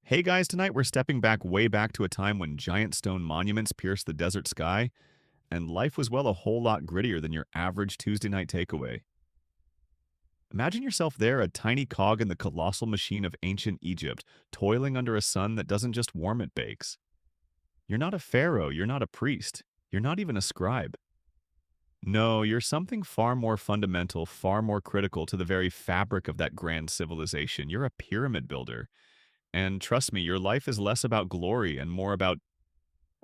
Hey guys, tonight we're stepping back way back to a time when giant stone monuments pierced the desert sky, and life was a whole lot grittier than your average Tuesday night takeaway. Imagine yourself there, a tiny cog in the colossal machine of ancient Egypt, toiling under a sun that doesn't just warm, it bakes. You're not a pharaoh, you're not a priest, you're not even a scribe. No, you're something far more fundamental, far more critical to the very fabric of that grand civilization. You're a pyramid builder. And trust me, your life is less about glory and more about,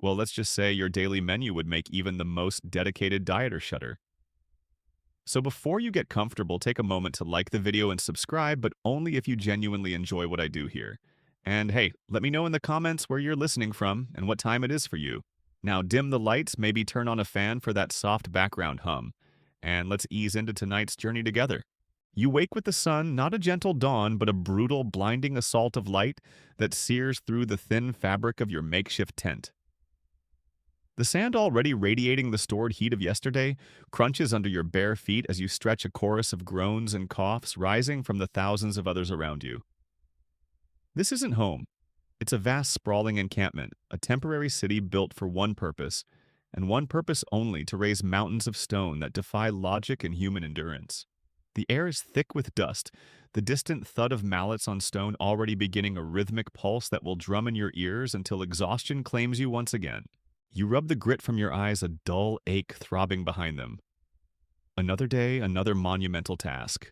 well, let's just say your daily menu would make even the most dedicated dieter shudder. So before you get comfortable, take a moment to like the video and subscribe, but only if you genuinely enjoy what I do here. And hey, let me know in the comments where you're listening from and what time it is for you. Now dim the lights, maybe turn on a fan for that soft background hum, and let's ease into tonight's journey together. You wake with the sun, not a gentle dawn, but a brutal, blinding assault of light that sears through the thin fabric of your makeshift tent. The sand, already radiating the stored heat of yesterday, crunches under your bare feet as you stretch, a chorus of groans and coughs rising from the thousands of others around you. This isn't home. It's a vast, sprawling encampment, a temporary city built for one purpose, and one purpose only: to raise mountains of stone that defy logic and human endurance. The air is thick with dust, the distant thud of mallets on stone already beginning a rhythmic pulse that will drum in your ears until exhaustion claims you once again. You rub the grit from your eyes, a dull ache throbbing behind them. Another day, another monumental task.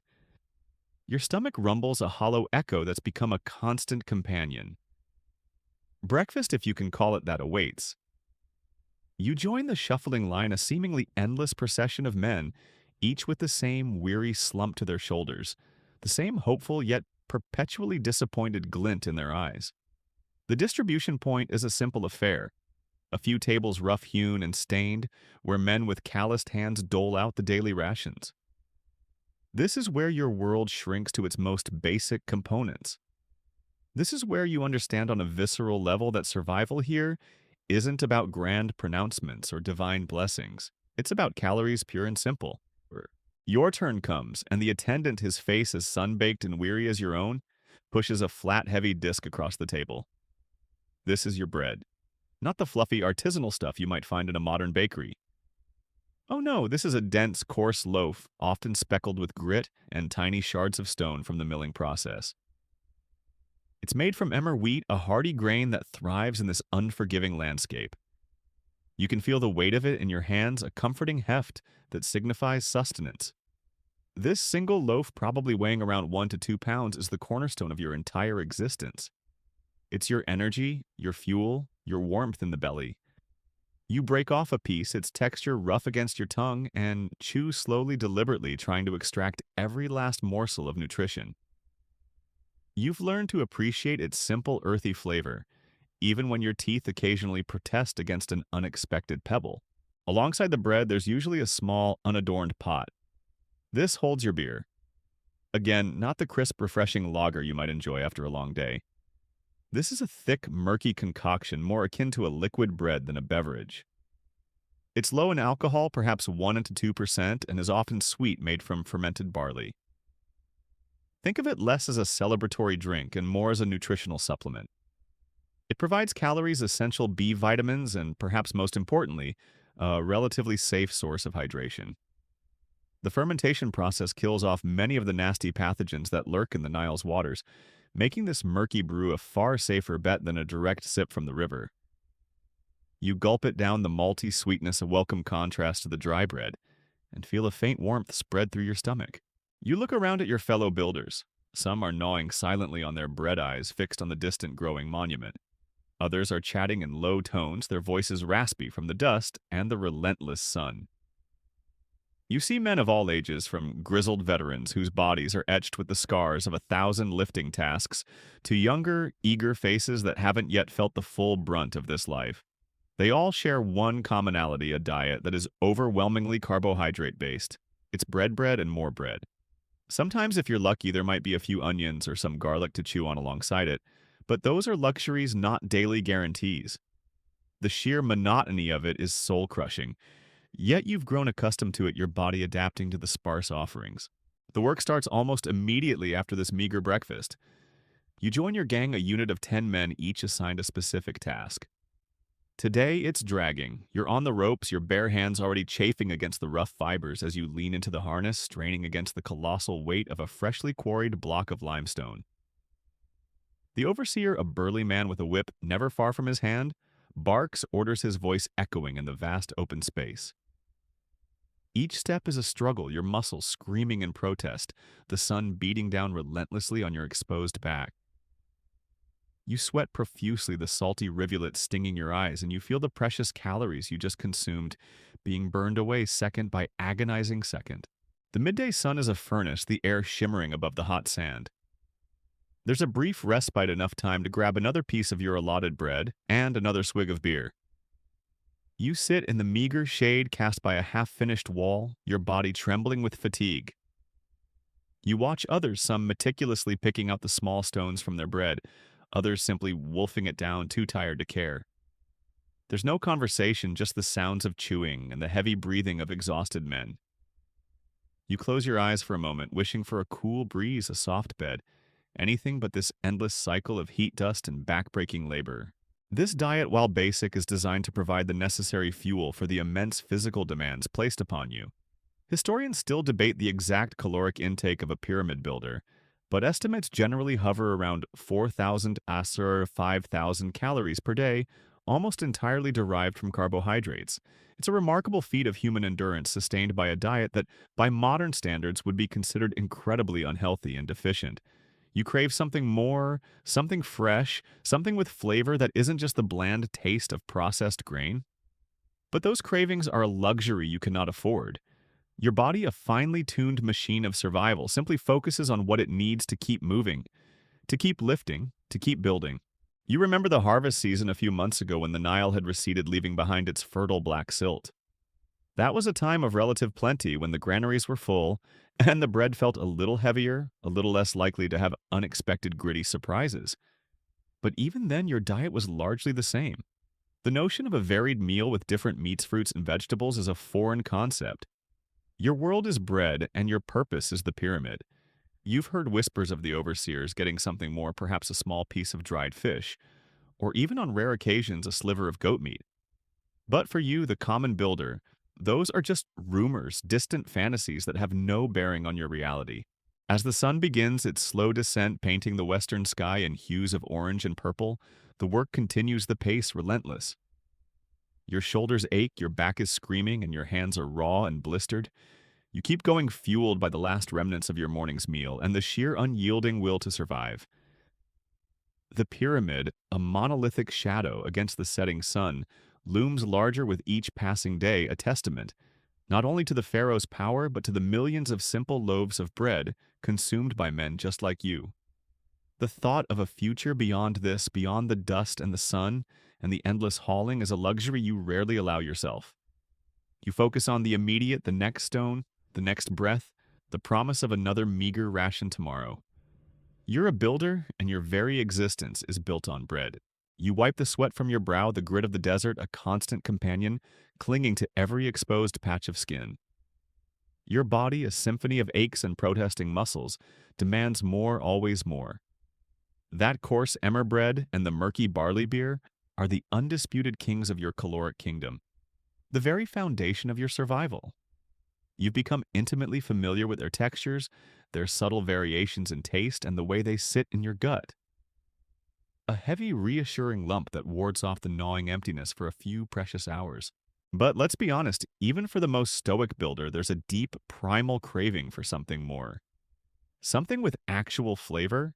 Your stomach rumbles, a hollow echo that's become a constant companion. Breakfast, if you can call it that, awaits. You join the shuffling line, a seemingly endless procession of men, each with the same weary slump to their shoulders, the same hopeful yet perpetually disappointed glint in their eyes. The distribution point is a simple affair. A few tables rough-hewn and stained, where men with calloused hands dole out the daily rations. This is where your world shrinks to its most basic components. This is where you understand on a visceral level that survival here isn't about grand pronouncements or divine blessings. It's about calories, pure and simple. Your turn comes, and the attendant, his face as sun-baked and weary as your own, pushes a flat, heavy disc across the table. This is your bread. Not the fluffy artisanal stuff you might find in a modern bakery. Oh no, this is a dense, coarse loaf, often speckled with grit and tiny shards of stone from the milling process. It's made from emmer wheat, a hardy grain that thrives in this unforgiving landscape. You can feel the weight of it in your hands, a comforting heft that signifies sustenance. This single loaf, probably weighing around 1 to 2 pounds, is the cornerstone of your entire existence. It's your energy, your fuel, your warmth in the belly. You break off a piece, its texture rough against your tongue, and chew slowly, deliberately, trying to extract every last morsel of nutrition. You've learned to appreciate its simple, earthy flavor, even when your teeth occasionally protest against an unexpected pebble. Alongside the bread, there's usually a small, unadorned pot. This holds your beer. Again, not the crisp, refreshing lager you might enjoy after a long day. This is a thick, murky concoction more akin to a liquid bread than a beverage. It's low in alcohol, perhaps 1 to 2%, and is often sweet, made from fermented barley. Think of it less as a celebratory drink and more as a nutritional supplement. It provides calories, essential B vitamins, and perhaps most importantly, a relatively safe source of hydration. The fermentation process kills off many of the nasty pathogens that lurk in the Nile's waters, making this murky brew a far safer bet than a direct sip from the river. You gulp it down, the malty sweetness a welcome contrast to the dry bread, and feel a faint warmth spread through your stomach. You look around at your fellow builders. Some are gnawing silently on their bread eyes fixed on the distant growing monument. Others are chatting in low tones, their voices raspy from the dust and the relentless sun. You see men of all ages, from grizzled veterans whose bodies are etched with the scars of 1,000 lifting tasks, to younger, eager faces that haven't yet felt the full brunt of this life. They all share one commonality: a diet that is overwhelmingly carbohydrate-based. It's bread, and more bread. Sometimes, if you're lucky, there might be a few onions or some garlic to chew on alongside it, but those are luxuries, not daily guarantees. The sheer monotony of it is soul-crushing. Yet you've grown accustomed to it, your body adapting to the sparse offerings. The work starts almost immediately after this meager breakfast. You join your gang, a unit of 10 men, each assigned a specific task. Today, it's dragging. You're on the ropes, your bare hands already chafing against the rough fibers as you lean into the harness, straining against the colossal weight of a freshly quarried block of limestone. The overseer, a burly man with a whip never far from his hand, barks, orders, his voice echoing in the vast open space. Each step is a struggle, your muscles screaming in protest, the sun beating down relentlessly on your exposed back. You sweat profusely, the salty rivulet stinging your eyes, and you feel the precious calories you just consumed being burned away second by agonizing second. The midday sun is a furnace, the air shimmering above the hot sand. There's a brief respite, enough time to grab another piece of your allotted bread and another swig of beer. You sit in the meager shade cast by a half-finished wall, your body trembling with fatigue. You watch others, some meticulously picking out the small stones from their bread, others simply wolfing it down, too tired to care. There's no conversation, just the sounds of chewing and the heavy breathing of exhausted men. You close your eyes for a moment, wishing for a cool breeze, a soft bed, anything but this endless cycle of heat dust and backbreaking labor. This diet, while basic, is designed to provide the necessary fuel for the immense physical demands placed upon you. Historians still debate the exact caloric intake of a pyramid builder, but estimates generally hover around 4,000 or 5,000 calories per day, almost entirely derived from carbohydrates. It's a remarkable feat of human endurance sustained by a diet that, by modern standards, would be considered incredibly unhealthy and deficient. You crave something more, something fresh, something with flavor that isn't just the bland taste of processed grain. But those cravings are a luxury you cannot afford. Your body, a finely tuned machine of survival, simply focuses on what it needs to keep moving, to keep lifting, to keep building. You remember the harvest season a few months ago when the Nile had receded, leaving behind its fertile black silt. That was a time of relative plenty when the granaries were full and the bread felt a little heavier, a little less likely to have unexpected gritty surprises. But even then, your diet was largely the same. The notion of a varied meal with different meats, fruits, and vegetables is a foreign concept. Your world is bread, and your purpose is the pyramid. You've heard whispers of the overseers getting something more, perhaps a small piece of dried fish, or even on rare occasions a sliver of goat meat. But for you, the common builder, those are just rumors, distant fantasies that have no bearing on your reality. As the sun begins its slow descent, painting the western sky in hues of orange and purple, the work continues, the pace relentless. Your shoulders ache, your back is screaming, and your hands are raw and blistered. You keep going, fueled by the last remnants of your morning's meal and the sheer unyielding will to survive. The pyramid, a monolithic shadow against the setting sun, looms larger with each passing day, a testament not only to the pharaoh's power but to the millions of simple loaves of bread consumed by men just like you. The thought of a future beyond this, beyond the dust and the sun and the endless hauling, is a luxury you rarely allow yourself. You focus on the immediate, the next stone, the next breath, the promise of another meager ration tomorrow. You're a builder, and your very existence is built on bread. You wipe the sweat from your brow, the grit of the desert, a constant companion, clinging to every exposed patch of skin. Your body, a symphony of aches and protesting muscles, demands more, always more. That coarse emmer bread and the murky barley beer are the undisputed kings of your caloric kingdom, the very foundation of your survival. You've become intimately familiar with their textures, their subtle variations in taste, and the way they sit in your gut. A heavy, reassuring lump that wards off the gnawing emptiness for a few precious hours. But let's be honest, even for the most stoic builder, there's a deep, primal craving for something more. Something with actual flavor,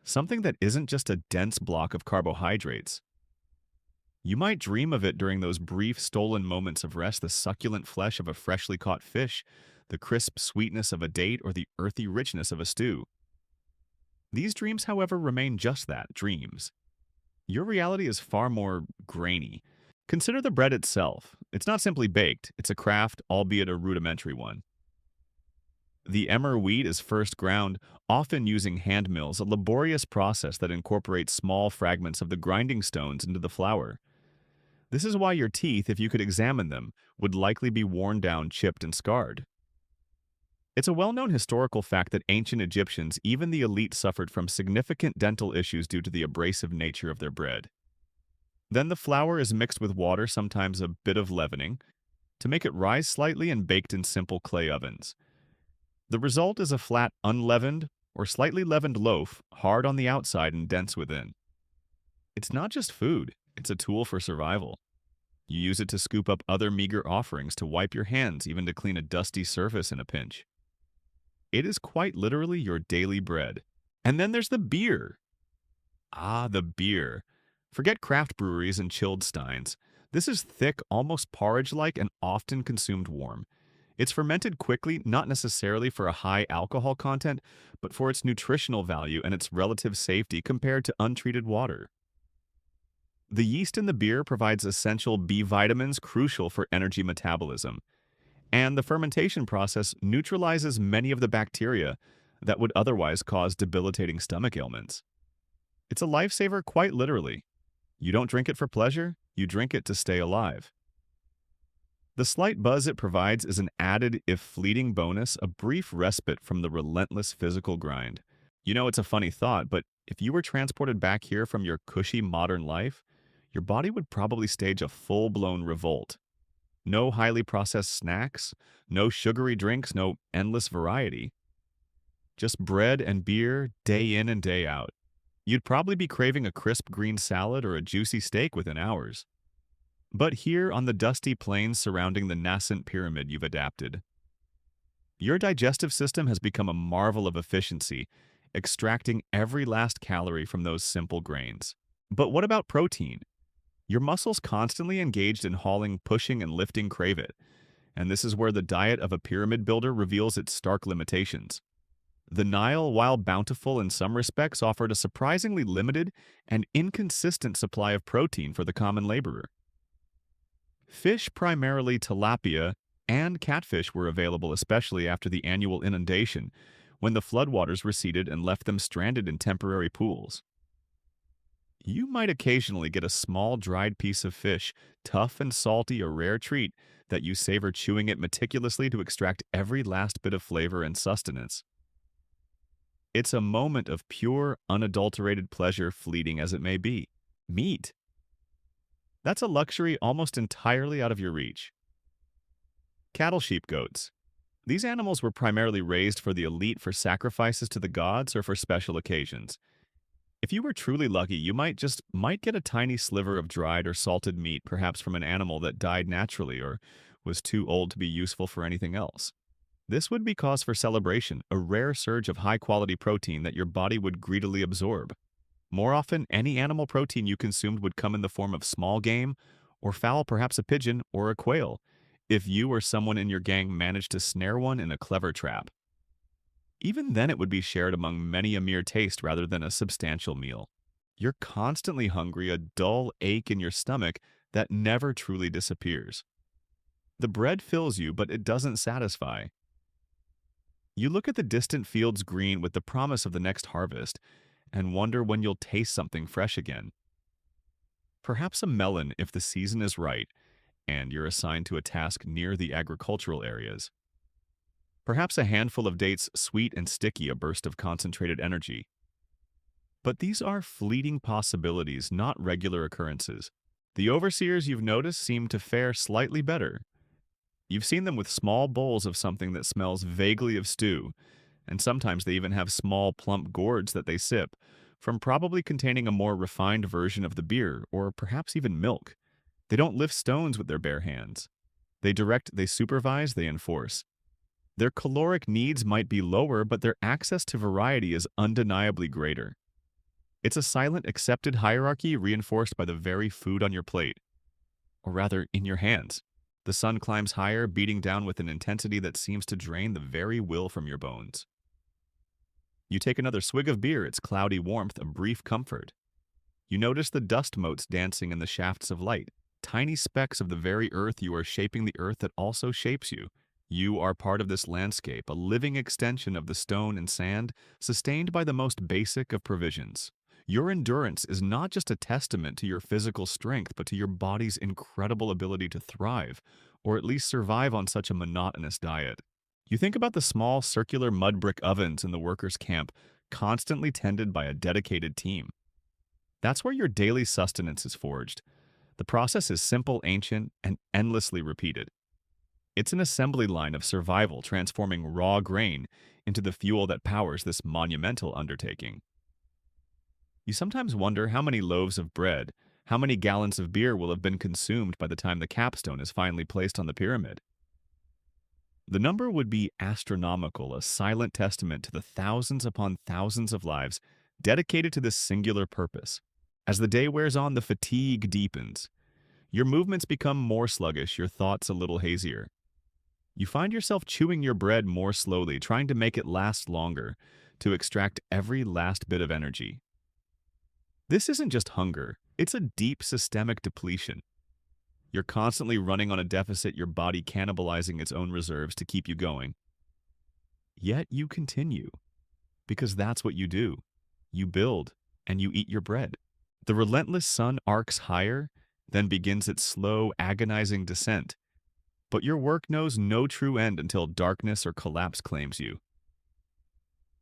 something that isn't just a dense block of carbohydrates. You might dream of it during those brief, stolen moments of rest, the succulent flesh of a freshly caught fish, the crisp sweetness of a date, or the earthy richness of a stew. These dreams, however, remain just that, dreams. Your reality is far more grainy. Consider the bread itself. It's not simply baked, it's a craft, albeit a rudimentary one. The emmer wheat is first ground, often using hand mills, a laborious process that incorporates small fragments of the grinding stones into the flour. This is why your teeth, if you could examine them, would likely be worn down, chipped, and scarred. It's a well-known historical fact that ancient Egyptians, even the elite, suffered from significant dental issues due to the abrasive nature of their bread. Then the flour is mixed with water, sometimes a bit of leavening, to make it rise slightly and baked in simple clay ovens. The result is a flat, unleavened, or slightly leavened loaf, hard on the outside and dense within. It's not just food, it's a tool for survival. You use it to scoop up other meager offerings, to wipe your hands, even to clean a dusty surface in a pinch. It is quite literally your daily bread. And then there's the beer. Ah, the beer. Forget craft breweries and chilled steins. This is thick, almost porridge-like, and often consumed warm. It's fermented quickly, not necessarily for a high alcohol content, but for its nutritional value and its relative safety compared to untreated water. The yeast in the beer provides essential B vitamins crucial for energy metabolism, and the fermentation process neutralizes many of the bacteria that would otherwise cause debilitating stomach ailments. It's a lifesaver quite literally. You don't drink it for pleasure, you drink it to stay alive. The slight buzz it provides is an added, if fleeting bonus, a brief respite from the relentless physical grind. You know, it's a funny thought, but if you were transported back here from your cushy modern life, your body would probably stage a full-blown revolt. No highly processed snacks, no sugary drinks, no endless variety. Just bread and beer day in and day out. You'd probably be craving a crisp green salad or a juicy steak within hours. But here on the dusty plains surrounding the nascent pyramid, you've adapted. Your digestive system has become a marvel of efficiency, extracting every last calorie from those simple grains. But what about protein? Your muscles constantly engaged in hauling, pushing, and lifting crave it. And this is where the diet of a pyramid builder reveals its stark limitations. The Nile, while bountiful in some respects, offered a surprisingly limited and inconsistent supply of protein for the common laborer. Fish, primarily tilapia, and catfish were available, especially after the annual inundation, when the floodwaters receded and left them stranded in temporary pools. You might occasionally get a small dried piece of fish, tough and salty, a rare treat that you savor, chewing it meticulously to extract every last bit of flavor and sustenance. It's a moment of pure, unadulterated pleasure, fleeting as it may be. Meat. That's a luxury almost entirely out of your reach. Cattle, sheep, goats. These animals were primarily raised for the elite, for sacrifices to the gods or for special occasions. If you were truly lucky, you might get a tiny sliver of dried or salted meat, perhaps from an animal that died naturally or was too old to be useful for anything else. This would be cause for celebration, a rare surge of high-quality protein that your body would greedily absorb. More often, any animal protein you consumed would come in the form of small game or fowl, perhaps a pigeon or a quail, if you or someone in your gang managed to snare one in a clever trap. Even then, it would be shared among many, a mere taste rather than a substantial meal. You're constantly hungry, a dull ache in your stomach that never truly disappears. The bread fills you, but it doesn't satisfy. You look at the distant fields green with the promise of the next harvest and wonder when you'll taste something fresh again. Perhaps a melon if the season is right and you're assigned to a task near the agricultural areas. Perhaps a handful of dates, sweet and sticky, a burst of concentrated energy. But these are fleeting possibilities, not regular occurrences. The overseers you've noticed seem to fare slightly better. You've seen them with small bowls of something that smells vaguely of stew, and sometimes they even have small, plump gourds that they sip, from probably containing a more refined version of the beer, or perhaps even milk. They don't lift stones with their bare hands. They direct, they supervise, they enforce. Their caloric needs might be lower, but their access to variety is undeniably greater. It's a silent, accepted hierarchy reinforced by the very food on your plate, or rather, in your hands. The sun climbs higher, beating down with an intensity that seems to drain the very will from your bones. You take another swig of beer, its cloudy warmth a brief comfort. You notice the dust motes dancing in the shafts of light, tiny specks of the very earth. You are shaping the earth that also shapes you. You are part of this landscape, a living extension of the stone and sand, sustained by the most basic of provisions. Your endurance is not just a testament to your physical strength, but to your body's incredible ability to thrive, or at least survive on such a monotonous diet. You think about the small circular mud brick ovens in the workers' camp, constantly tended by a dedicated team. That's where your daily sustenance is forged. The process is simple, ancient, and endlessly repeated. It's an assembly line of survival transforming raw grain into the fuel that powers this monumental undertaking. You sometimes wonder how many loaves of bread, how many gallons of beer will have been consumed by the time the capstone is finally placed on the pyramid. The number would be astronomical, a silent testament to the thousands upon thousands of lives dedicated to this singular purpose. As the day wears on, the fatigue deepens. Your movements become more sluggish, your thoughts a little hazier. You find yourself chewing your bread more slowly, trying to make it last longer, to extract every last bit of energy. This isn't just hunger, it's a deep systemic depletion. You're constantly running on a deficit, your body cannibalizing its own reserves to keep you going. Yet you continue, because that's what you do. You build, and you eat your bread. The relentless sun arcs higher, then begins its slow, agonizing descent. But your work knows no true end until darkness or collapse claims you.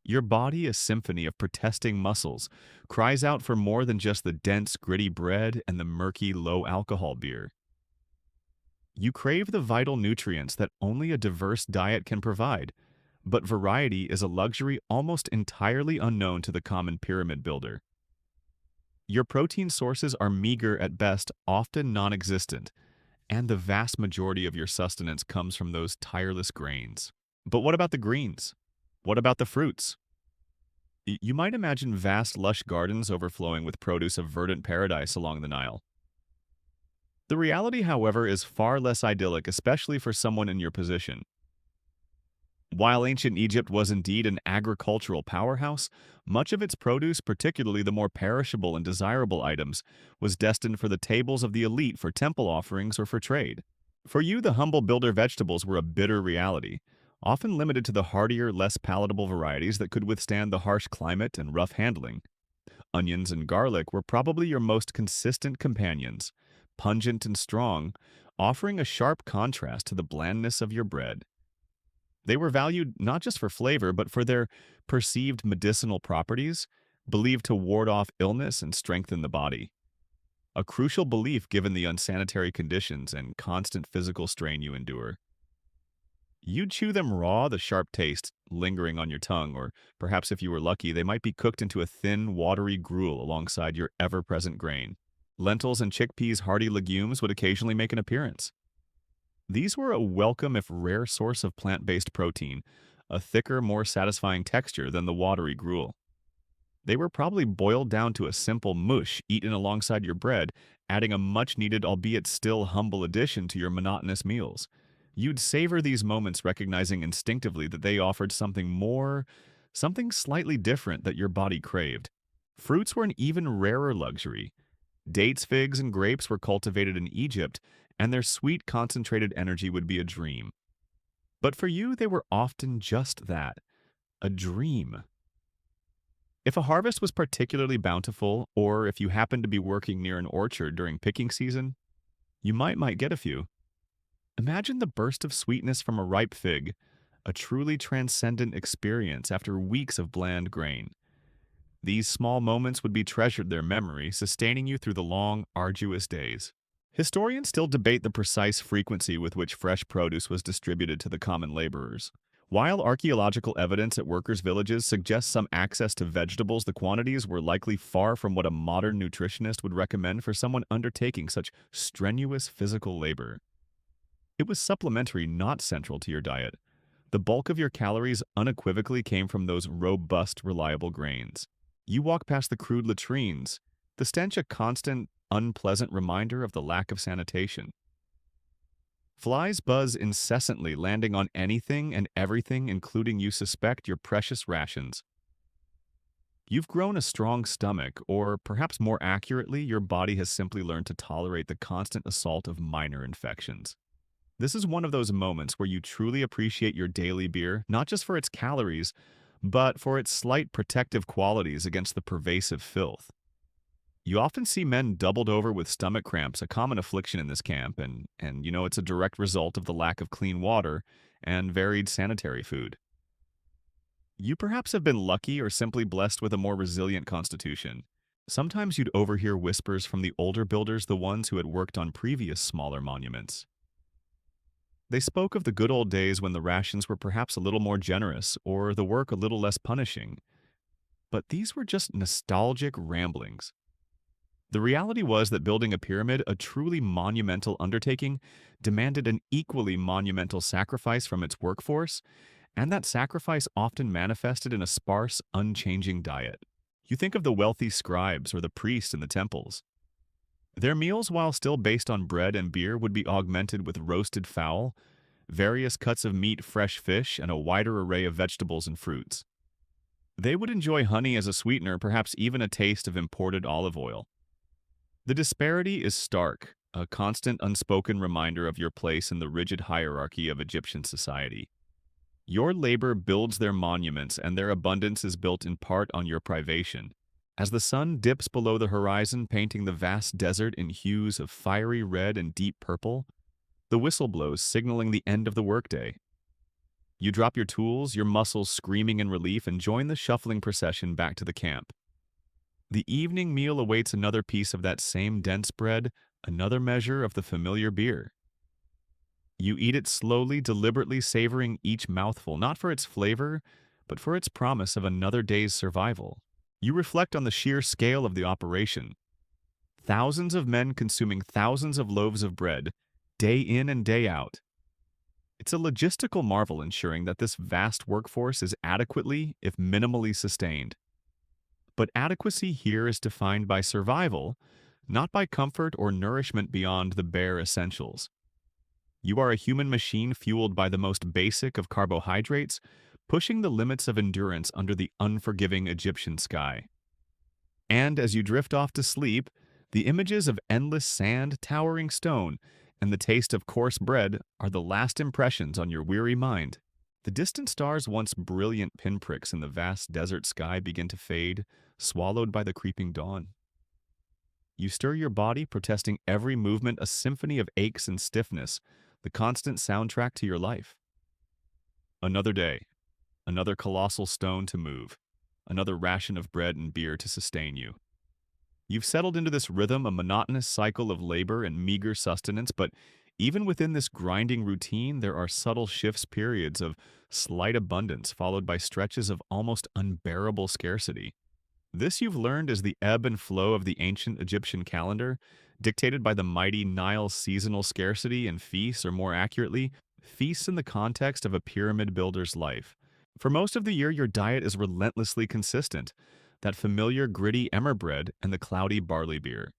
Your body, a symphony of protesting muscles, cries out for more than just the dense, gritty bread and the murky, low-alcohol beer. You crave the vital nutrients that only a diverse diet can provide, but variety is a luxury almost entirely unknown to the common pyramid builder. Your protein sources are meager at best, often non-existent, and the vast majority of your sustenance comes from those tireless grains. But what about the greens? What about the fruits? You might imagine vast, lush gardens overflowing with produce of verdant paradise along the Nile. The reality, however, is far less idyllic, especially for someone in your position. While ancient Egypt was indeed an agricultural powerhouse, much of its produce, particularly the more perishable and desirable items, was destined for the tables of the elite for temple offerings or for trade. For you, the humble builder vegetables were a bitter reality, often limited to the hardier, less palatable varieties that could withstand the harsh climate and rough handling. Onions and garlic were probably your most consistent companions, pungent and strong, offering a sharp contrast to the blandness of your bread. They were valued not just for flavor, but for their perceived medicinal properties, believed to ward off illness and strengthen the body. A crucial belief given the unsanitary conditions and constant physical strain you endure. You'd chew them raw, the sharp taste lingering on your tongue, or perhaps if you were lucky, they might be cooked into a thin, watery gruel alongside your ever-present grain. Lentils and chickpeas, hardy legumes, would occasionally make an appearance. These were a welcome if rare source of plant-based protein, a thicker, more satisfying texture than the watery gruel. They were probably boiled down to a simple mush eaten alongside your bread, adding a much-needed, albeit still humble addition to your monotonous meals. You'd savor these moments, recognizing instinctively that they offered something more, something slightly different that your body craved. Fruits were an even rarer luxury. Dates, figs, and grapes were cultivated in Egypt, and their sweet, concentrated energy would be a dream. But for you, they were often just that, a dream. If a harvest was particularly bountiful, or if you happened to be working near an orchard during picking season, you might get a few. Imagine the burst of sweetness from a ripe fig, a truly transcendent experience after weeks of bland grain. These small moments would be treasured their memory, sustaining you through the long, arduous days. Historians still debate the precise frequency with which fresh produce was distributed to the common laborers. While archaeological evidence at workers' villages suggests some access to vegetables, the quantities were likely far from what a modern nutritionist would recommend for someone undertaking such strenuous physical labor. It was supplementary, not central to your diet. The bulk of your calories unequivocally came from those robust, reliable grains. You walk past the crude latrines, the stench a constant, unpleasant reminder of the lack of sanitation. Flies buzz incessantly, landing on anything and everything, including you suspect your precious rations. You've grown a strong stomach, or perhaps more accurately, your body has simply learned to tolerate the constant assault of minor infections. This is one of those moments where you truly appreciate your daily beer, not just for its calories, but for its slight protective qualities against the pervasive filth. You often see men doubled over with stomach cramps, a common affliction in this camp, and it's a direct result of the lack of clean water and varied sanitary food. You perhaps have been lucky or simply blessed with a more resilient constitution. Sometimes you'd overhear whispers from the older builders, the ones who had worked on previous smaller monuments. They spoke of the good old days when the rations were perhaps a little more generous or the work a little less punishing, but these were just nostalgic ramblings. The reality was that building a pyramid, a truly monumental undertaking, demanded an equally monumental sacrifice from its workforce, and that sacrifice often manifested in a sparse, unchanging diet. You think of the wealthy scribes or the priests in the temples. Their meals, while still based on bread and beer, would be augmented with roasted fowl, various cuts of meat, fresh fish, and a wider array of vegetables and fruits. They would enjoy honey as a sweetener, perhaps even a taste of imported olive oil. The disparity is stark, a constant unspoken reminder of your place in the rigid hierarchy of Egyptian society. Your labor builds their monuments, and their abundance is built in part on your privation. As the sun dips below the horizon, painting the vast desert in hues of fiery red and deep purple, the whistle blows, signaling the end of the workday. You drop your tools, your muscles screaming in relief, and join the shuffling procession back to the camp. The evening meal awaits another piece of that same dense bread, another measure of the familiar beer. You eat it slowly, deliberately savoring each mouthful, not for its flavor, but for its promise of another day's survival. You reflect on the sheer scale of the operation. Thousands of men consuming thousands of loaves of bread, day in and day out. It's a logistical marvel ensuring that this vast workforce is adequately, if minimally, sustained. But adequacy here is defined by survival, not by comfort or nourishment beyond the bare essentials. You are a human machine fueled by the most basic of carbohydrates, pushing the limits of endurance under the unforgiving Egyptian sky. And as you drift off to sleep, the images of endless sand, towering stone, and the taste of coarse bread are the last impressions on your weary mind. The distant stars, once brilliant pinpricks in the vast desert sky, begin to fade, swallowed by the creeping dawn. You stir your body, protesting every movement, a symphony of aches and stiffness, the constant soundtrack to your life. Another day, another colossal stone to move, another ration of bread and beer to sustain you. You've settled into this rhythm, a monotonous cycle of labor and meager sustenance, but even within this grinding routine, there are subtle shifts, periods of slight abundance, followed by stretches of almost unbearable scarcity. This, you've learned, is the ebb and flow of the ancient Egyptian calendar, dictated by the mighty Nile's seasonal scarcity and feasts, or more accurately, feasts in the context of a pyramid builder's life. For most of the year, your diet is relentlessly consistent, that familiar gritty emmer bread and the cloudy barley beer.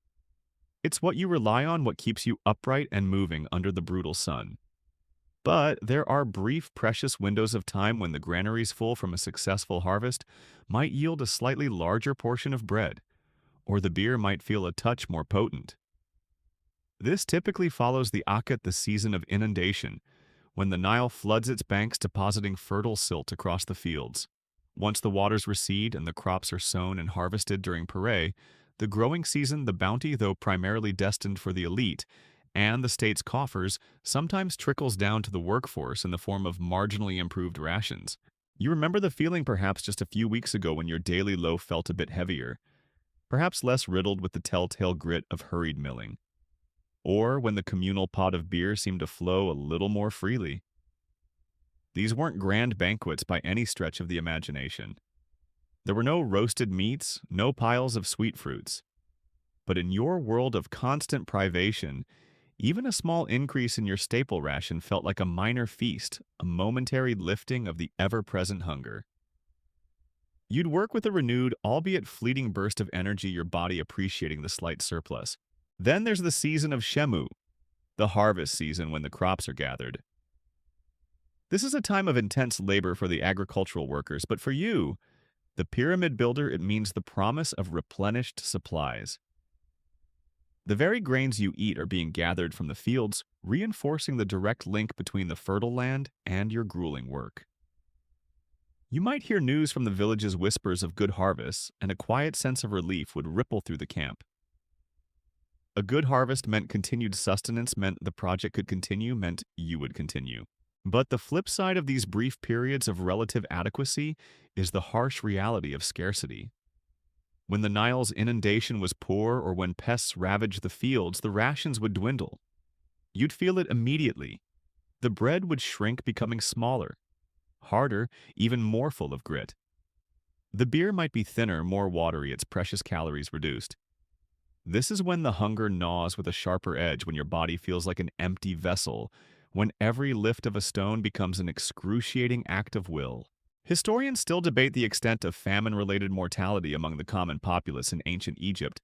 It's what you rely on, what keeps you upright and moving under the brutal sun. But there are brief, precious windows of time when the granaries full from a successful harvest might yield a slightly larger portion of bread, or the beer might feel a touch more potent. This typically follows the Akat, the season of inundation, when the Nile floods its banks, depositing fertile silt across the fields. Once the waters recede and the crops are sown and harvested during Pare, the growing season, the bounty, though primarily destined for the elite, and the state's coffers, sometimes trickles down to the workforce in the form of marginally improved rations. You remember the feeling perhaps just a few weeks ago when your daily loaf felt a bit heavier, perhaps less riddled with the telltale grit of hurried milling, or when the communal pot of beer seemed to flow a little more freely. These weren't grand banquets by any stretch of the imagination. There were no roasted meats, no piles of sweet fruits. But in your world of constant privation, even a small increase in your staple ration felt like a minor feast, a momentary lifting of the ever-present hunger. You'd work with a renewed, albeit fleeting burst of energy, your body appreciating the slight surplus. Then there's the season of Shemu, the harvest season when the crops are gathered. This is a time of intense labor for the agricultural workers, but for you, the pyramid builder, it means the promise of replenished supplies. The very grains you eat are being gathered from the fields, reinforcing the direct link between the fertile land and your grueling work. You might hear news from the village's whispers of good harvests, and a quiet sense of relief would ripple through the camp. A good harvest meant continued sustenance, meant the project could continue, meant you would continue. But the flip side of these brief periods of relative adequacy is the harsh reality of scarcity. When the Nile's inundation was poor or when pests ravaged the fields, the rations would dwindle. You'd feel it immediately. The bread would shrink, becoming smaller, harder, even more full of grit. The beer might be thinner, more watery, its precious calories reduced. This is when the hunger gnaws with a sharper edge, when your body feels like an empty vessel, when every lift of a stone becomes an excruciating act of will. Historians still debate the extent of famine-related mortality among the common populace in ancient Egypt,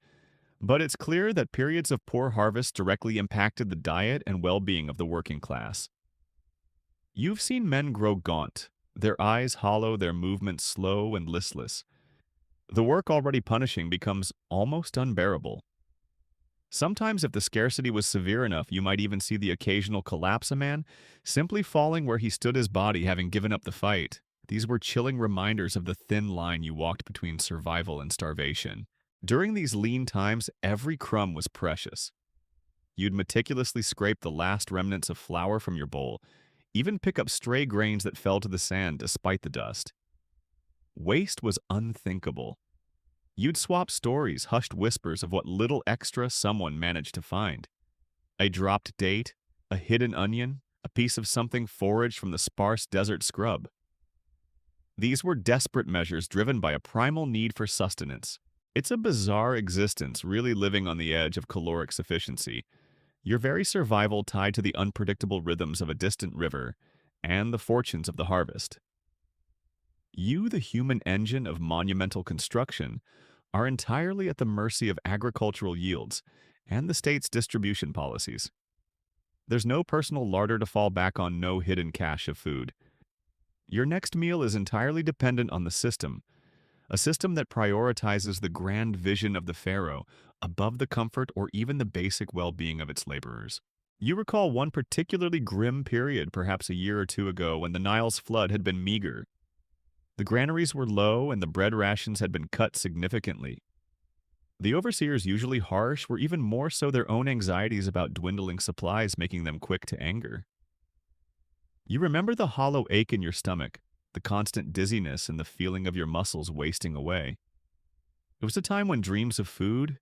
but it's clear that periods of poor harvest directly impacted the diet and well-being of the working class. You've seen men grow gaunt, their eyes hollow, their movements slow and listless. The work already punishing becomes almost unbearable. Sometimes, if the scarcity was severe enough, you might even see the occasional collapse a man, simply falling where he stood, his body having given up the fight. These were chilling reminders of the thin line you walked between survival and starvation. During these lean times, every crumb was precious. You'd meticulously scrape the last remnants of flour from your bowl, even pick up stray grains that fell to the sand despite the dust. Waste was unthinkable. You'd swap stories, hushed whispers of what little extra someone managed to find. A dropped date, a hidden onion, a piece of something foraged from the sparse desert scrub. These were desperate measures driven by a primal need for sustenance. It's a bizarre existence, really living on the edge of caloric sufficiency. Your very survival tied to the unpredictable rhythms of a distant river and the fortunes of the harvest. You, the human engine of monumental construction, are entirely at the mercy of agricultural yields and the state's distribution policies. There's no personal larder to fall back on, no hidden cache of food. Your next meal is entirely dependent on the system, a system that prioritizes the grand vision of the pharaoh above the comfort or even the basic well-being of its laborers. You recall one particularly grim period, perhaps a year or two ago, when the Nile's flood had been meager. The granaries were low and the bread rations had been cut significantly. The overseers, usually harsh, were even more so, their own anxieties about dwindling supplies making them quick to anger. You remember the hollow ache in your stomach, the constant dizziness and the feeling of your muscles wasting away. It was a time when dreams of food,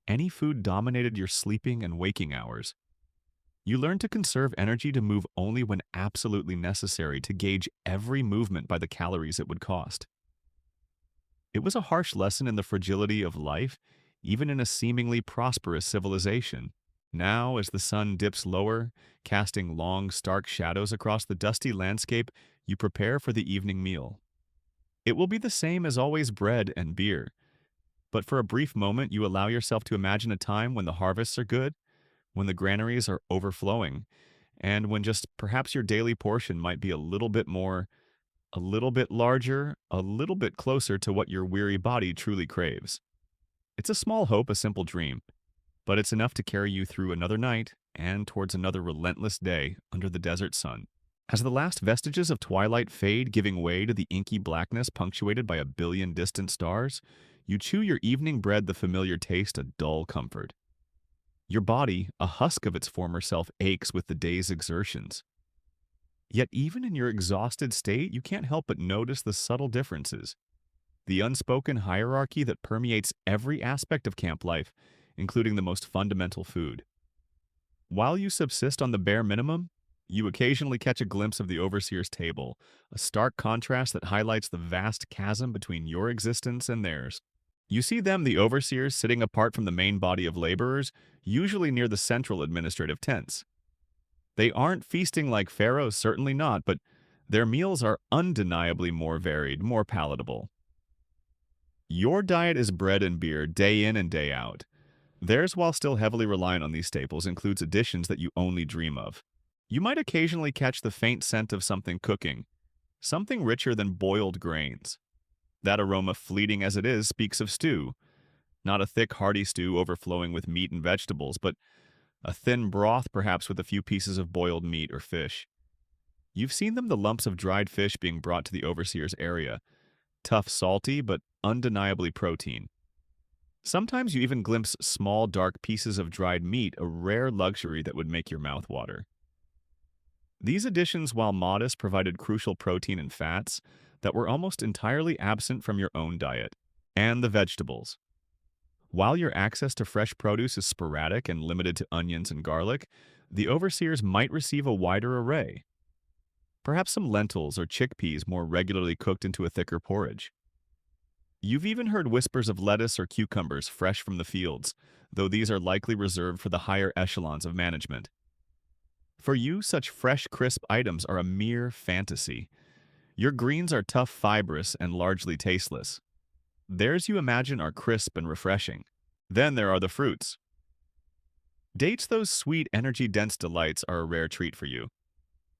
any food, dominated your sleeping and waking hours. You learned to conserve energy, to move only when absolutely necessary, to gauge every movement by the calories it would cost. It was a harsh lesson in the fragility of life, even in a seemingly prosperous civilization. Now, as the sun dips lower, casting long, stark shadows across the dusty landscape, you prepare for the evening meal. It will be the same as always: bread and beer. But for a brief moment, you allow yourself to imagine a time when the harvests are good, when the granaries are overflowing, and when just perhaps your daily portion might be a little bit more, a little bit larger, a little bit closer to what your weary body truly craves. It's a small hope, a simple dream, but it's enough to carry you through another night and towards another relentless day under the desert sun. As the last vestiges of twilight fade, giving way to the inky blackness punctuated by a billion distant stars, you chew your evening bread, the familiar taste a dull comfort. Your body, a husk of its former self, aches with the day's exertions. Yet even in your exhausted state, you can't help but notice the subtle differences, the unspoken hierarchy that permeates every aspect of camp life, including the most fundamental food. While you subsist on the bare minimum, you occasionally catch a glimpse of the overseer's table, a stark contrast that highlights the vast chasm between your existence and theirs. You see them, the overseers, sitting apart from the main body of laborers, usually near the central administrative tents. They aren't feasting like pharaohs, certainly not, but their meals are undeniably more varied, more palatable. Your diet is bread and beer, day in and day out. Theirs, while still heavily reliant on these staples, includes additions that you only dream of. You might occasionally catch the faint scent of something cooking, something richer than boiled grains. That aroma, fleeting as it is, speaks of stew. Not a thick, hearty stew overflowing with meat and vegetables, but a thin broth, perhaps with a few pieces of boiled meat or fish. You've seen them, the lumps of dried fish being brought to the overseer's area. Tough, salty, but undeniably protein. Sometimes you even glimpse small, dark pieces of dried meat, a rare luxury that would make your mouth water. These additions, while modest, provided crucial protein and fats that were almost entirely absent from your own diet. And the vegetables. While your access to fresh produce is sporadic and limited to onions and garlic, the overseers might receive a wider array. Perhaps some lentils or chickpeas more regularly cooked into a thicker porridge. You've even heard whispers of lettuce or cucumbers fresh from the fields, though these are likely reserved for the higher echelons of management. For you, such fresh, crisp items are a mere fantasy. Your greens are tough, fibrous, and largely tasteless. Theirs, you imagine, are crisp and refreshing. Then there are the fruits. Dates, those sweet, energy-dense delights, are a rare treat for you.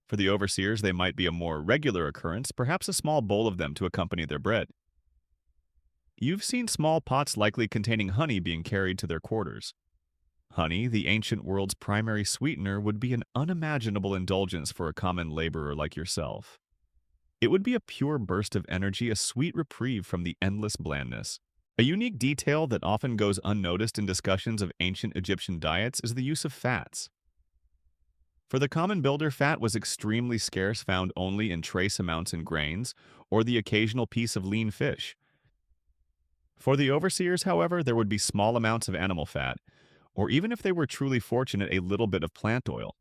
For the overseers, they might be a more regular occurrence, perhaps a small bowl of them to accompany their bread. You've seen small pots likely containing honey being carried to their quarters. Honey, the ancient world's primary sweetener, would be an unimaginable indulgence for a common laborer like yourself. It would be a pure burst of energy, a sweet reprieve from the endless blandness. A unique detail that often goes unnoticed in discussions of ancient Egyptian diets is the use of fats. For the common builder, fat was extremely scarce, found only in trace amounts in grains or the occasional piece of lean fish. For the overseers, however, there would be small amounts of animal fat, or even if they were truly fortunate, a little bit of plant oil.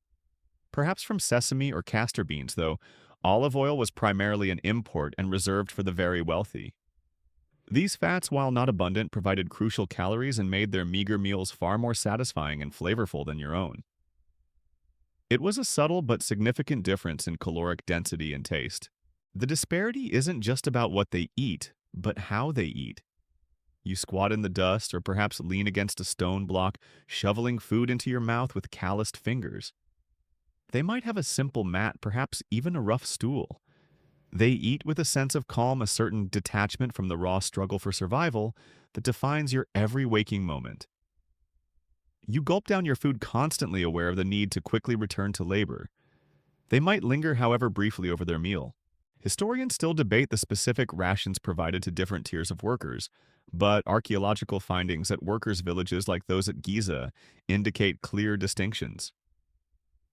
Perhaps from sesame or castor beans, though olive oil was primarily an import and reserved for the very wealthy. These fats, while not abundant, provided crucial calories and made their meager meals far more satisfying and flavorful than your own. It was a subtle but significant difference in caloric density and taste. The disparity isn't just about what they eat, but how they eat. You squat in the dust or perhaps lean against a stone block, shoveling food into your mouth with calloused fingers. They might have a simple mat, perhaps even a rough stool. They eat with a sense of calm, a certain detachment from the raw struggle for survival that defines your every waking moment. You gulp down your food, constantly aware of the need to quickly return to labor. They might linger, however briefly, over their meal. Historians still debate the specific rations provided to different tiers of workers, but archaeological findings at workers' villages like those at Giza indicate clear distinctions.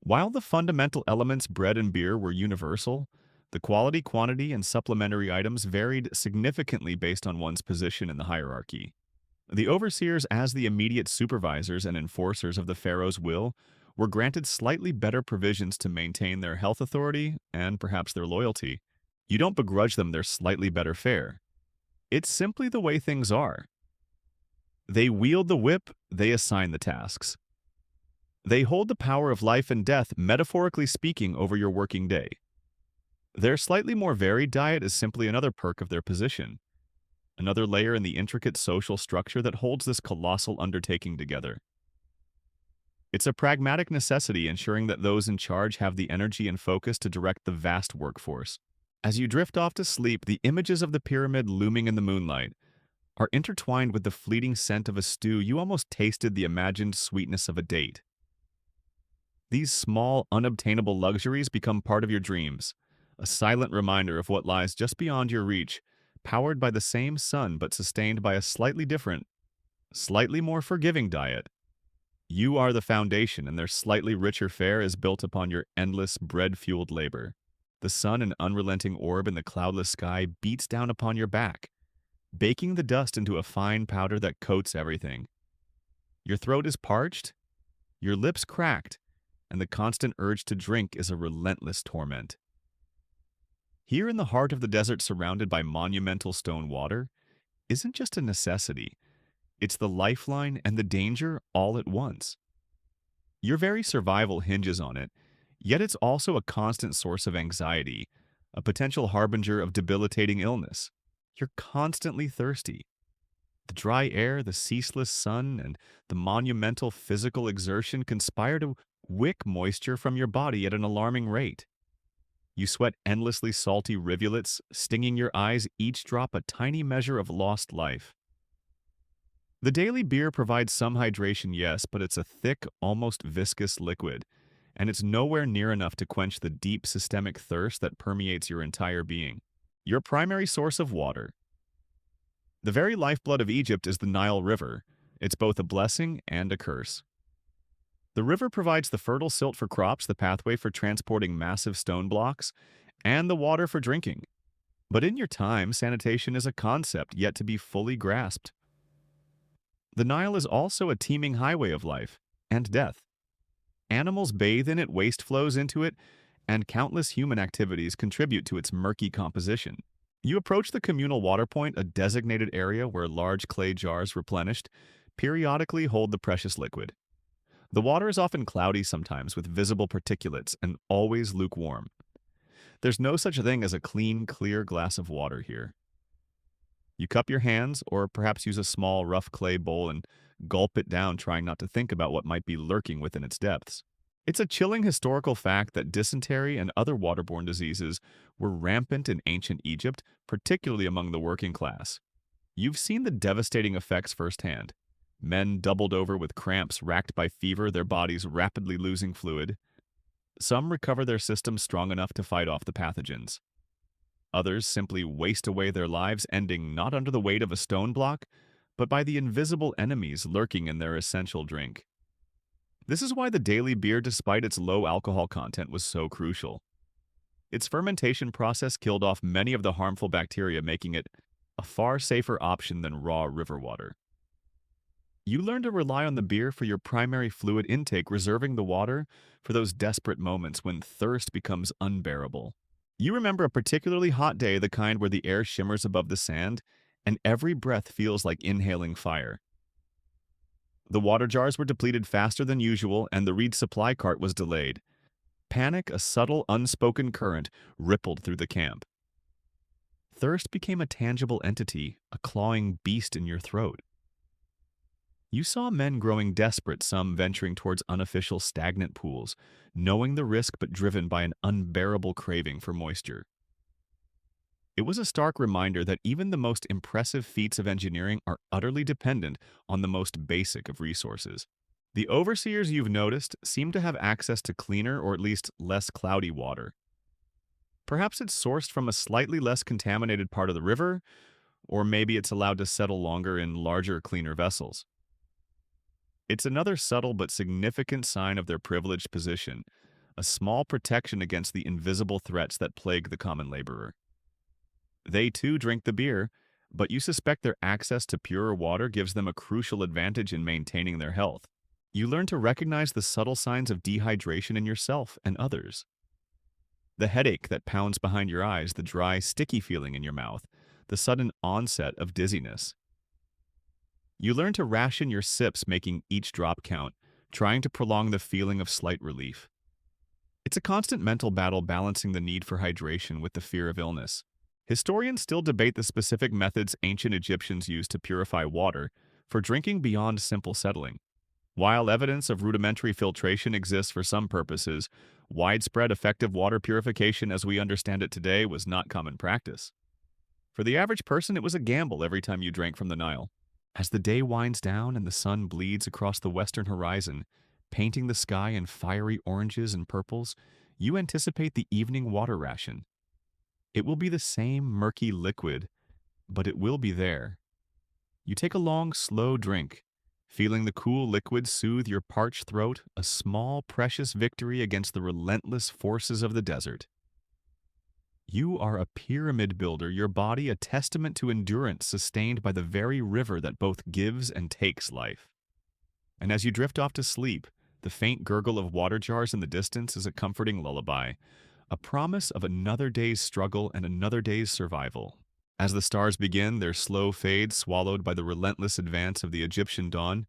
While the fundamental elements, bread and beer, were universal, the quality, quantity, and supplementary items varied significantly based on one's position in the hierarchy. The overseers, as the immediate supervisors and enforcers of the pharaoh's will, were granted slightly better provisions to maintain their health authority and perhaps their loyalty. You don't begrudge them their slightly better fare. It's simply the way things are. They wield the whip, they assign the tasks. They hold the power of life and death, metaphorically speaking, over your working day. Their slightly more varied diet is simply another perk of their position, another layer in the intricate social structure that holds this colossal undertaking together. It's a pragmatic necessity, ensuring that those in charge have the energy and focus to direct the vast workforce. As you drift off to sleep, the images of the pyramid looming in the moonlight are intertwined with the fleeting scent of a stew. You almost tasted the imagined sweetness of a date. These small, unobtainable luxuries become part of your dreams, a silent reminder of what lies just beyond your reach, powered by the same sun but sustained by a slightly different, slightly more forgiving diet. You are the foundation, and their slightly richer fare is built upon your endless, bread-fueled labor. The sun, an unrelenting orb in the cloudless sky, beats down upon your back, baking the dust into a fine powder that coats everything. Your throat is parched, your lips cracked, and the constant urge to drink is a relentless torment. Here in the heart of the desert, surrounded by monumental stone water, isn't just a necessity. It's the lifeline and the danger all at once. Your very survival hinges on it, yet it's also a constant source of anxiety, a potential harbinger of debilitating illness. You're constantly thirsty. The dry air, the ceaseless sun, and the monumental physical exertion conspire to wick moisture from your body at an alarming rate. You sweat endlessly salty rivulets, stinging your eyes, each drop a tiny measure of lost life. The daily beer provides some hydration, yes, but it's a thick, almost viscous liquid, and it's nowhere near enough to quench the deep systemic thirst that permeates your entire being. Your primary source of water, The very lifeblood of Egypt is the Nile River. It's both a blessing and a curse. The river provides the fertile silt for crops, the pathway for transporting massive stone blocks, and the water for drinking. But in your time, sanitation is a concept yet to be fully grasped. The Nile is also a teeming highway of life and death. Animals bathe in it, waste flows into it, and countless human activities contribute to its murky composition. You approach the communal water point, a designated area where large clay jars replenished periodically hold the precious liquid. The water is often cloudy sometimes with visible particulates and always lukewarm. There's no such thing as a clean, clear glass of water here. You cup your hands or perhaps use a small, rough clay bowl and gulp it down, trying not to think about what might be lurking within its depths. It's a chilling historical fact that dysentery and other waterborne diseases were rampant in ancient Egypt, particularly among the working class. You've seen the devastating effects firsthand. Men doubled over with cramps, racked by fever, their bodies rapidly losing fluid. Some recover their systems strong enough to fight off the pathogens. Others simply waste away their lives, ending not under the weight of a stone block, but by the invisible enemies lurking in their essential drink. This is why the daily beer, despite its low alcohol content, was so crucial. Its fermentation process killed off many of the harmful bacteria, making it a far safer option than raw river water. You learn to rely on the beer for your primary fluid intake, reserving the water for those desperate moments when thirst becomes unbearable. You remember a particularly hot day, the kind where the air shimmers above the sand, and every breath feels like inhaling fire. The water jars were depleted faster than usual, and the reed supply cart was delayed. Panic, a subtle, unspoken current, rippled through the camp. Thirst became a tangible entity, a clawing beast in your throat. You saw men growing desperate, some venturing towards unofficial stagnant pools, knowing the risk but driven by an unbearable craving for moisture. It was a stark reminder that even the most impressive feats of engineering are utterly dependent on the most basic of resources. The overseers you've noticed seem to have access to cleaner or at least less cloudy water. Perhaps it's sourced from a slightly less contaminated part of the river, or maybe it's allowed to settle longer in larger, cleaner vessels. It's another subtle but significant sign of their privileged position, a small protection against the invisible threats that plague the common laborer. They too drink the beer, but you suspect their access to purer water gives them a crucial advantage in maintaining their health. You learn to recognize the subtle signs of dehydration in yourself and others. The headache that pounds behind your eyes, the dry, sticky feeling in your mouth, the sudden onset of dizziness. You learn to ration your sips, making each drop count, trying to prolong the feeling of slight relief. It's a constant mental battle, balancing the need for hydration with the fear of illness. Historians still debate the specific methods ancient Egyptians used to purify water for drinking beyond simple settling. While evidence of rudimentary filtration exists for some purposes, widespread effective water purification as we understand it today was not common practice. For the average person, it was a gamble every time you drank from the Nile. As the day winds down and the sun bleeds across the western horizon, painting the sky in fiery oranges and purples, you anticipate the evening water ration. It will be the same murky liquid, but it will be there. You take a long, slow drink, feeling the cool liquid soothe your parched throat, a small, precious victory against the relentless forces of the desert. You are a pyramid builder, your body a testament to endurance sustained by the very river that both gives and takes life. And as you drift off to sleep, the faint gurgle of water jars in the distance is a comforting lullaby, a promise of another day's struggle and another day's survival. As the stars begin their slow fade, swallowed by the relentless advance of the Egyptian dawn,